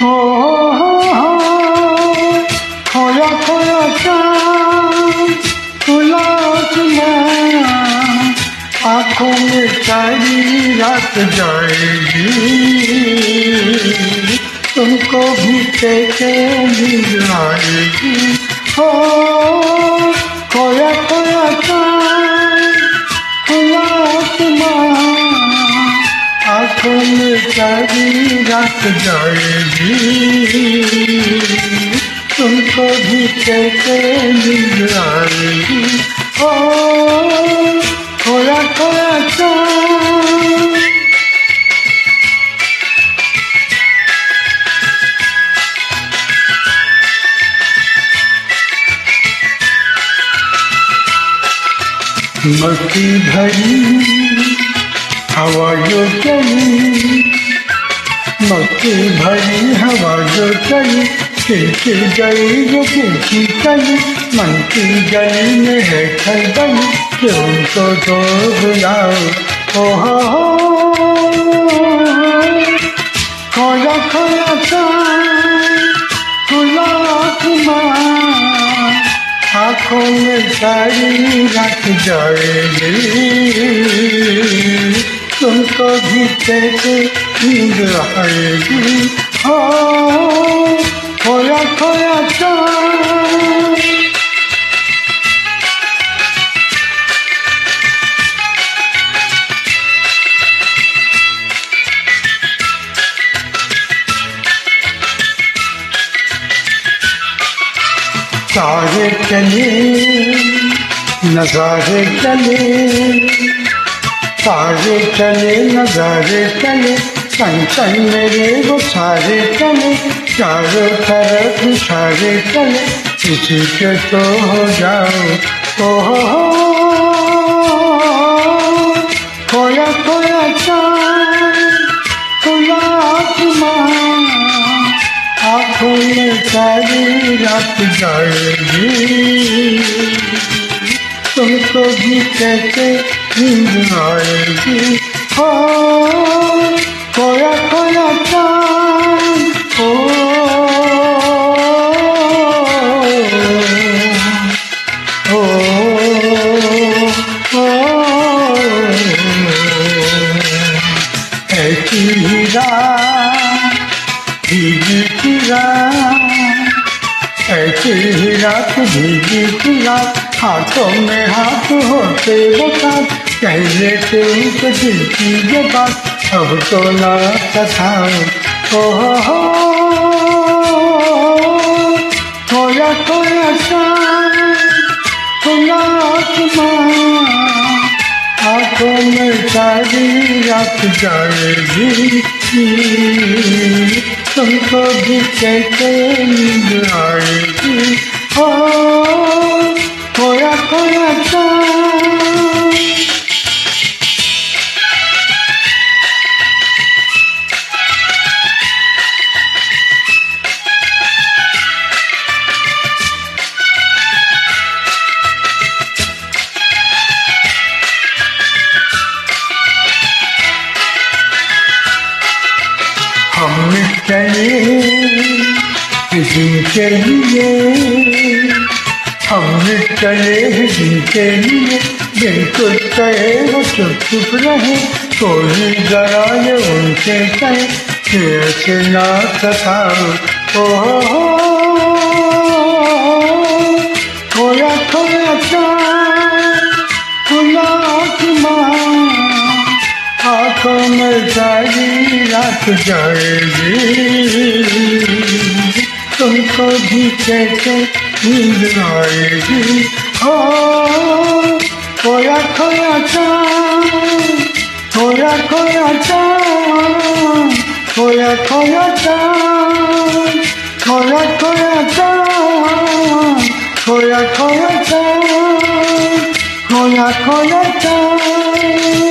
ओ खोया खोया चाँद खुला आसमां, आँखों में सारी रात जाएगी, तुमको भी कैसे नींद आएगी। ओ खोया खोया चाँद खुला आसमां, आँखों में सारी रात जाएगी, तुमको भी कैसे नींद आएगी। ओ खोया खोया चाँद। मस्ती भरी हवा जो चली, मस्ती भरी हवा जो चली, खिलखी गई जो खिलखी चली, मन की गली में है खलबली, कि उनको तो बुलाओ। ओहो खोया खोया चाँद खुला आसमां, आँखों में सारी रात जाएगी, तुमको भी कैसे नींद आएगी। हो खोया खोया चाँद। तारे चले नज़ारे चले, तारे चले नज़ारे चले, सन सन मेरे वो सारे चले, चारों तरफ इशारे चले, किसी के तो हो जाओ। ओहो खोया खोया चाँद खुला आसमां, आँखों में सारी रात जाएगी, तुमको भी कैसे नींद आएगी। हो खोया खोया चाँद। ओ ओ ऐसी ही रात भीगी की रात, ऐसी ही रात भीगी की रात, हाथों में हाथ होते वो साथ, कह लेते उनके दिल की ये बात, अब तो ना बताओ। ओहो खोया खोया चाँद खुला आसमां, आँखों में सारी रात जाएगी, तुमको भी कैसे नींद आएगी। हो खोया खोया चाँद। हम चले जिनके लिए, हम चले जिनके लिए, बिल्कुल कहे वो चुप चुप रहे, कोई जरा ये उनसे कहे कि ऐसे ना सताओ। ओहो खोया खोया चाँद खुला आसमां, आँखों में सारी रात जाएगी, तुमको भी कैसे नींद आएगी। हो खोया खोया चाँद, खोया खोया चाँद, खोया खोया चाँद, खोया खोया चाँद, खोया खोया चाँद, खोया खोया चाँद।